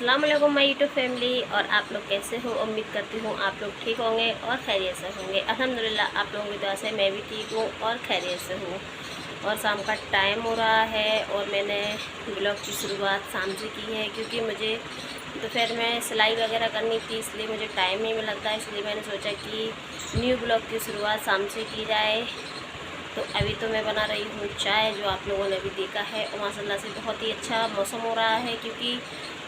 अस्सलाम वालेकुम my YouTube family. और आप लोग कैसे हो? उम्मीद करती हूँ आप लोग ठीक होंगे और खैरियत से होंगे। अल्हम्दुलिल्लाह आप लोगों की दुआ से मैं भी ठीक हूँ और खैरियत से हूँ। और शाम का टाइम हो रहा है और मैंने ब्लॉग की शुरुआत शाम से की है, क्योंकि मुझे दोपहर में सिलाई वगैरह करनी थी, इसलिए मुझे टाइम नहीं मिल था। इसलिए मैंने सोचा कि न्यू ब्लॉग की शुरुआत शाम से की जाए। तो अभी तो मैं बना रही हूँ चाय, जो आप लोगों ने भी देखा है। और माशाल्लाह से बहुत ही अच्छा मौसम हो रहा है, क्योंकि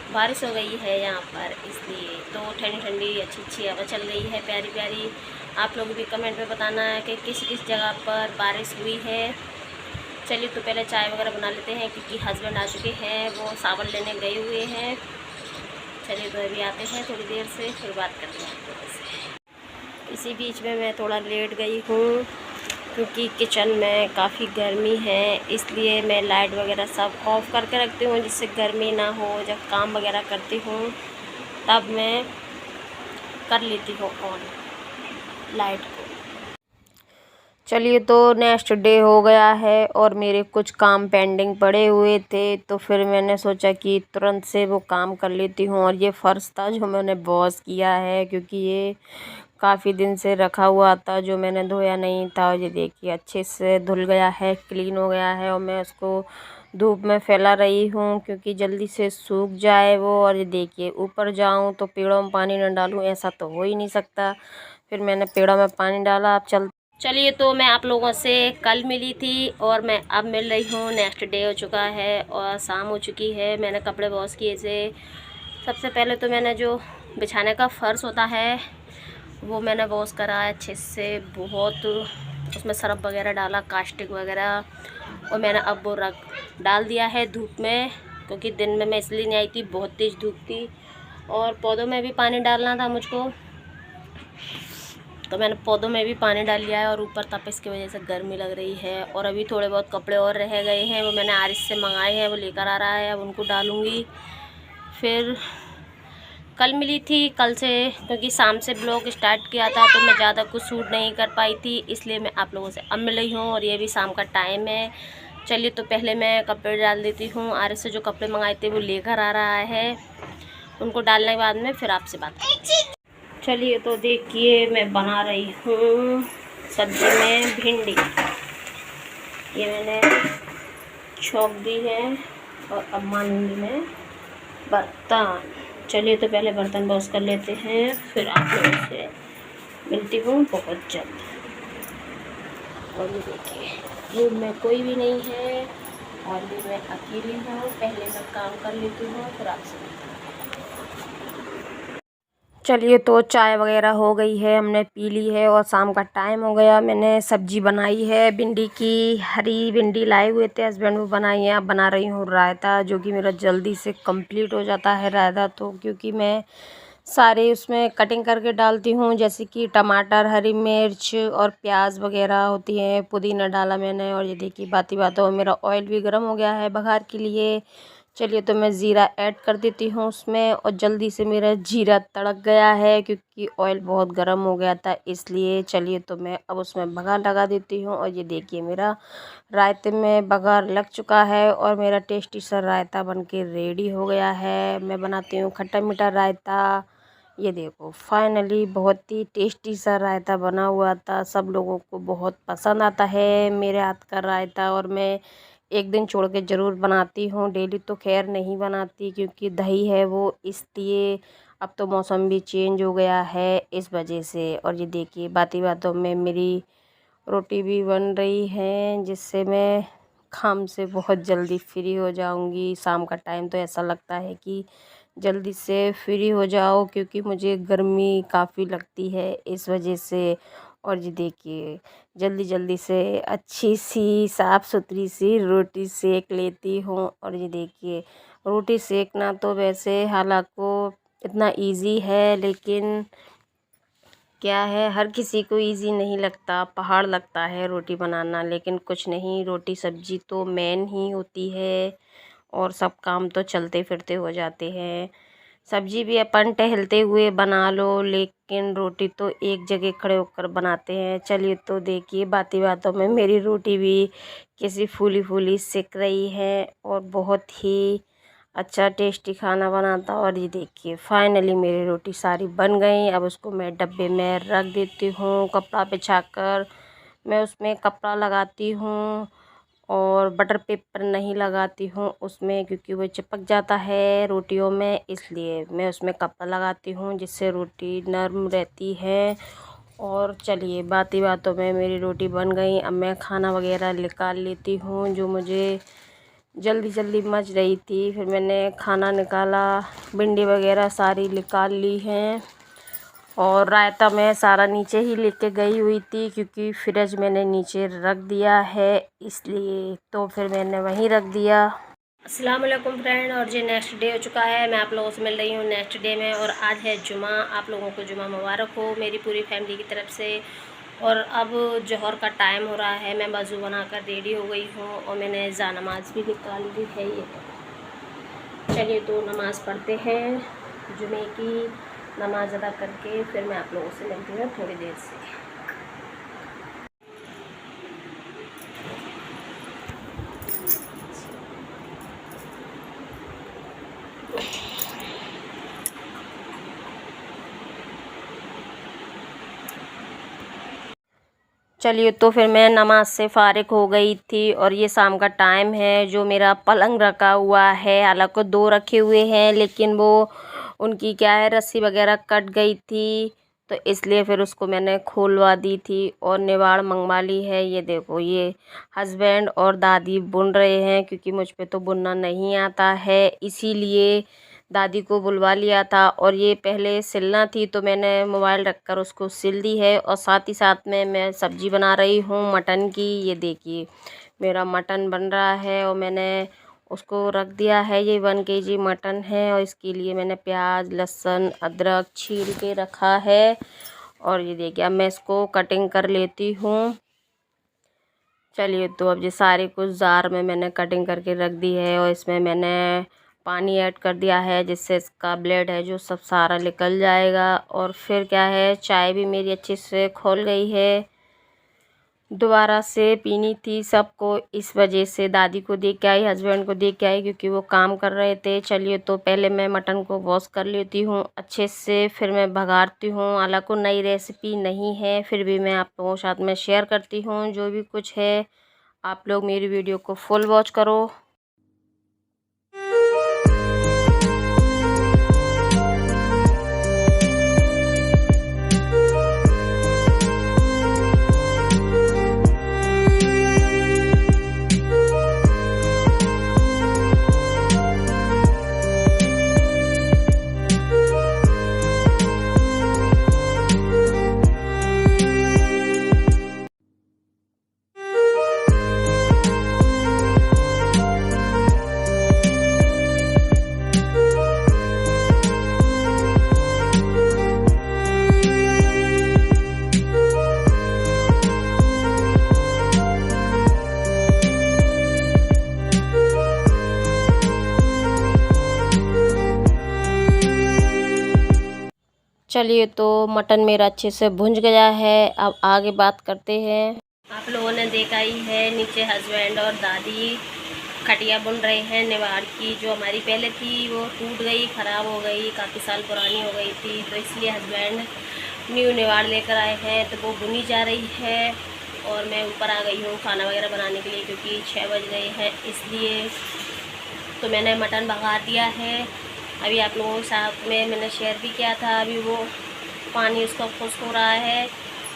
बारिश हो गई है यहाँ पर, इसलिए तो ठंडी ठंडी अच्छी अच्छी हवा चल रही है, प्यारी प्यारी। आप लोग भी कमेंट में बताना है कि किस किस जगह पर बारिश हुई है। चलिए तो पहले चाय वगैरह बना लेते हैं, क्योंकि हस्बैंड आ चुके हैं, वो सावन लेने गए हुए हैं। चलिए तो अभी आते हैं थोड़ी देर से, फिर बात करते हैं आप लोगों से। इसी बीच में मैं थोड़ा लेट गई हूँ, क्योंकि किचन में काफ़ी गर्मी है, इसलिए मैं लाइट वगैरह सब ऑफ़ करके रखती हूँ, जिससे गर्मी ना हो। जब काम वगैरह करती हूँ तब मैं कर लेती हूँ ऑन लाइट को। चलिए तो नेक्स्ट डे हो गया है और मेरे कुछ काम पेंडिंग पड़े हुए थे, तो फिर मैंने सोचा कि तुरंत से वो काम कर लेती हूँ। और ये फ़र्श था जो मैंने वॉश किया है, क्योंकि ये काफ़ी दिन से रखा हुआ था जो मैंने धोया नहीं था। और ये देखिए अच्छे से धुल गया है, क्लीन हो गया है। और मैं उसको धूप में फैला रही हूँ, क्योंकि जल्दी से सूख जाए वो। और ये देखिए ऊपर जाऊँ तो पेड़ों में पानी न डालूँ, ऐसा तो हो ही नहीं सकता। फिर मैंने पेड़ों में पानी डाला। अब चलिए तो मैं आप लोगों से कल मिली थी और मैं अब मिल रही हूँ। नेक्स्ट डे हो चुका है और शाम हो चुकी है। मैंने कपड़े वॉश किए थे। सबसे पहले तो मैंने जो बिछाने का फ़र्श होता है वो मैंने वॉश करा अच्छे से, बहुत उसमें सरफ वगैरह डाला, कास्टिक वगैरह। और मैंने अब वो रख डाल दिया है धूप में, क्योंकि दिन में मैं इसलिए नहीं आई थी, बहुत तेज़ धूप थी। और पौधों में भी पानी डालना था मुझको, तो मैंने पौधों में भी पानी डाल लिया है। और ऊपर तपिश की वजह से गर्मी लग रही है। और अभी थोड़े बहुत कपड़े और रह गए हैं, वो मैंने आरिस से मंगाए हैं, वो लेकर आ रहा है, अब उनको डालूँगी। फिर कल मिली थी, कल से क्योंकि शाम से ब्लॉग स्टार्ट किया था, तो मैं ज़्यादा कुछ शूट नहीं कर पाई थी, इसलिए मैं आप लोगों से अब मिल रही हूँ। और ये भी शाम का टाइम है। चलिए तो पहले मैं कपड़े डाल देती हूँ। आरिस से जो कपड़े मंगाए थे वो लेकर आ रहा है, उनको डालने के बाद में फिर आपसे बात करेंगे। चलिए तो देखिए मैं बना रही हूँ सब्जी में भिंडी। ये मैंने छोंक दी है और अब मानूंगी मैं बर्तन। चलिए तो पहले बर्तन वॉश कर लेते हैं, फिर आप लोगों से मिलती हूँ बहुत जल्द। और ये देखिए रूम में कोई भी नहीं है और भी मैं अकेली हूँ। पहले मैं काम कर लेती हूँ, फिर आपसे मिलती हूँ। चलिए तो चाय वगैरह हो गई है, हमने पी ली है और शाम का टाइम हो गया। मैंने सब्जी बनाई है भिंडी की, हरी भिंडी लाए हुए थे हस्बैंड, वो बनाई है। अब बना रही हूँ रायता, जो कि मेरा जल्दी से कंप्लीट हो जाता है रायता तो, क्योंकि मैं सारे उसमें कटिंग करके डालती हूँ, जैसे कि टमाटर, हरी मिर्च और प्याज वगैरह होती है। पुदीना डाला मैंने। और ये देखिए बाती बातों में मेरा ऑयल भी गर्म हो गया है बघार के लिए। चलिए तो मैं ज़ीरा ऐड कर देती हूँ उसमें, और जल्दी से मेरा जीरा तड़क गया है, क्योंकि ऑयल बहुत गर्म हो गया था इसलिए। चलिए तो मैं अब उसमें बघार लगा देती हूँ। और ये देखिए मेरा रायते में बघार लग चुका है और मेरा टेस्टी सा रायता बनके रेडी हो गया है। मैं बनाती हूँ खट्टा मीठा रायता। ये देखो फाइनली बहुत ही टेस्टी सा रायता बना हुआ था, सब लोगों को बहुत पसंद आता है मेरे हाथ का रायता। और मैं एक दिन छोड़ के ज़रूर बनाती हूँ, डेली तो खैर नहीं बनाती, क्योंकि दही है वो, इसलिए। अब तो मौसम भी चेंज हो गया है इस वजह से। और ये देखिए बाती बातों में मेरी रोटी भी बन रही है, जिससे मैं काम से बहुत जल्दी फ्री हो जाऊंगी। शाम का टाइम तो ऐसा लगता है कि जल्दी से फ्री हो जाओ, क्योंकि मुझे गर्मी काफ़ी लगती है इस वजह से। और ये देखिए जल्दी जल्दी से अच्छी सी साफ़ सुथरी सी रोटी सेक लेती हूँ। और ये देखिए रोटी सेकना तो वैसे हालांकि इतना इजी है, लेकिन क्या है हर किसी को इजी नहीं लगता, पहाड़ लगता है रोटी बनाना। लेकिन कुछ नहीं, रोटी सब्जी तो मेन ही होती है और सब काम तो चलते फिरते हो जाते हैं। सब्जी भी अपन टहलते हुए बना लो, लेकिन रोटी तो एक जगह खड़े होकर बनाते हैं। चलिए तो देखिए बाती बातों में मेरी रोटी भी किसी फूली फूली सिक रही है और बहुत ही अच्छा टेस्टी खाना बनाता। और ये देखिए फाइनली मेरी रोटी सारी बन गई। अब उसको मैं डब्बे में रख देती हूँ। कपड़ा बिछाकर मैं उसमें कपड़ा लगाती हूँ और बटर पेपर नहीं लगाती हूँ उसमें, क्योंकि वो चिपक जाता है रोटियों में, इसलिए मैं उसमें कपड़ा लगाती हूँ जिससे रोटी नरम रहती है। और चलिए बाती बातों में मेरी रोटी बन गई। अब मैं खाना वगैरह निकाल लेती हूँ जो मुझे जल्दी जल्दी मच रही थी। फिर मैंने खाना निकाला, भिंडी वगैरह सारी निकाल ली हैं। और रायता मैं सारा नीचे ही लेके गई हुई थी क्योंकि फ्रिज मैंने नीचे रख दिया है, इसलिए तो फिर मैंने वहीं रख दिया। अस्सलाम वालेकुम फ्रेंड। और जो नेक्स्ट डे हो चुका है, मैं आप लोगों से मिल रही हूँ नेक्स्ट डे में। और आज है जुमा। आप लोगों को जुमा मुबारक हो मेरी पूरी फैमिली की तरफ से। और अब जोहर का टाइम हो रहा है, मैं वज़ू बनाकर रेडी हो गई हूँ और मैंने जा नमाज भी निकाल ली है। ये चलिए तो नमाज़ पढ़ते हैं। जुमे की नमाज अदा करके फिर मैं आप लोगों से मिलती हूँ थोड़ी देर से। चलिए तो फिर मैं नमाज से फ़ारिग हो गई थी और ये शाम का टाइम है। जो मेरा पलंग रखा हुआ है, हालांकि 2 रखे हुए हैं, लेकिन वो उनकी क्या है रस्सी वगैरह कट गई थी, तो इसलिए फिर उसको मैंने खोलवा दी थी और निवाड़ मंगवा ली है। ये देखो, ये हस्बैंड और दादी बुन रहे हैं क्योंकि मुझ पे तो बुनना नहीं आता है, इसीलिए दादी को बुलवा लिया था। और ये पहले सिलना थी तो मैंने मोबाइल रखकर उसको सिल दी है। और साथ ही साथ में मैं सब्ज़ी बना रही हूँ मटन की। ये देखिए मेरा मटन बन रहा है और मैंने उसको रख दिया है। ये 1 kg मटन है और इसके लिए मैंने प्याज लहसुन अदरक छील के रखा है। और ये देखिए अब मैं इसको कटिंग कर लेती हूँ। चलिए तो अब ये सारे कुछ जार में मैंने कटिंग करके रख दी है और इसमें मैंने पानी ऐड कर दिया है जिससे इसका ब्लेड है जो सब सारा निकल जाएगा। और फिर क्या है, चाय भी मेरी अच्छे से खौल गई है। दोबारा से पीनी थी सबको, इस वजह से दादी को दे के आई, हस्बैंड को दे के आई क्योंकि वो काम कर रहे थे। चलिए तो पहले मैं मटन को वॉश कर लेती हूँ अच्छे से, फिर मैं भगाती हूँ। हालांकि नई रेसिपी नहीं है, फिर भी मैं आप लोगों के साथ में शेयर करती हूँ जो भी कुछ है। आप लोग मेरी वीडियो को फुल वॉच करो। चलिए तो मटन मेरा अच्छे से भुंज गया है, अब आगे बात करते हैं। आप लोगों ने देखा ही है, नीचे हस्बैंड और दादी खटिया बुन रहे हैं निवाड़ की। जो हमारी पहले थी वो टूट गई, ख़राब हो गई, काफ़ी साल पुरानी हो गई थी, तो इसलिए हस्बैंड न्यू निवाड़ लेकर आए हैं, तो वो बुनी जा रही है। और मैं ऊपर आ गई हूँ खाना वगैरह बनाने के लिए क्योंकि 6 बज गए हैं, इसलिए तो मैंने मटन भगा दिया है। अभी आप लोगों के साथ में मैंने शेयर भी किया था, अभी वो पानी उसका खुश्क हो रहा है।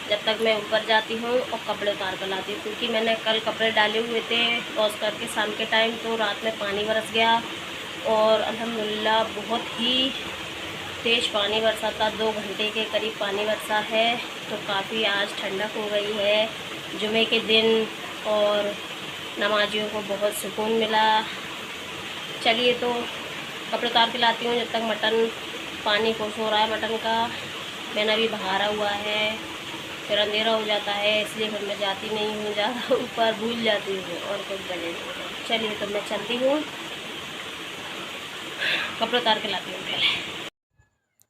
जब तक मैं ऊपर जाती हूँ और कपड़े उतार कर लाती हूँ, क्योंकि मैंने कल कपड़े डाले हुए थे वॉश करके शाम के टाइम, तो रात में पानी बरस गया और अल्हम्दुलिल्लाह बहुत ही तेज़ पानी बरसा था। 2 घंटे के करीब पानी बरसा है, तो काफ़ी आज ठंडक हो गई है जुमे के दिन और नमाजियों को बहुत सुकून मिला। चलिए तो कपड़े उतार के लाती हूँ जब तक मटन पानी खुश हो रहा है मटन का। मैंने अभी बहारा हुआ है, फिर अंधेरा हो जाता है, इसलिए फिर मैं जाती नहीं हूँ ज़्यादा ऊपर, भूल जाती हूँ और कुछ वजह नहीं। चलिए तो मैं चलती हूँ, कपड़े उतार के लाती हूँ पहले।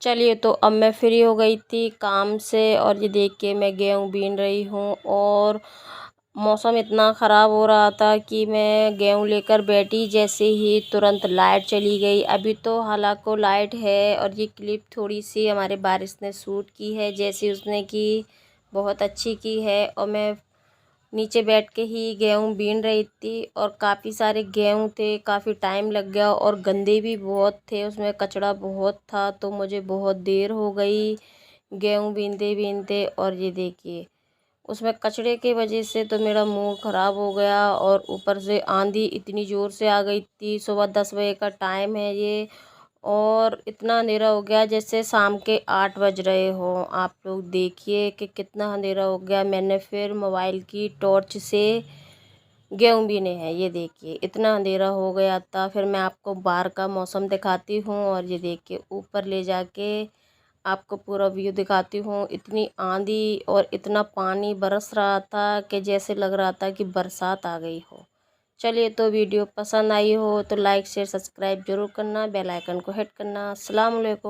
चलिए तो अब मैं फ्री हो गई थी काम से और ये देख के मैं गेहूँ बीन रही हूँ। और मौसम इतना ख़राब हो रहा था कि मैं गेहूँ लेकर बैठी, जैसे ही तुरंत लाइट चली गई। अभी तो हालांकि लाइट है और ये क्लिप थोड़ी सी हमारे बारिश ने शूट की है, जैसे उसने की बहुत अच्छी की है। और मैं नीचे बैठ के ही गेहूँ बीन रही थी और काफ़ी सारे गेहूँ थे, काफ़ी टाइम लग गया और गंदे भी बहुत थे, उसमें कचड़ा बहुत था, तो मुझे बहुत देर हो गई गेहूँ बीनते बीनते। और ये देखिए उसमें कचड़े की वजह से तो मेरा मूड ख़राब हो गया और ऊपर से आंधी इतनी ज़ोर से आ गई थी। सुबह 10 बजे का टाइम है ये और इतना अंधेरा हो गया जैसे शाम के 8 बज रहे हो। आप लोग देखिए कि कितना अंधेरा हो गया। मैंने फिर मोबाइल की टॉर्च से गेहूँ बीने हैं। ये देखिए इतना अंधेरा हो गया था। फिर मैं आपको बाहर का मौसम दिखाती हूँ और ये देखिए ऊपर ले जाके आपको पूरा व्यू दिखाती हूँ। इतनी आंधी और इतना पानी बरस रहा था कि जैसे लग रहा था कि बरसात आ गई हो। चलिए, तो वीडियो पसंद आई हो तो लाइक शेयर सब्सक्राइब जरूर करना, बेल आइकन को हिट करना। अस्सलाम वालेकुम।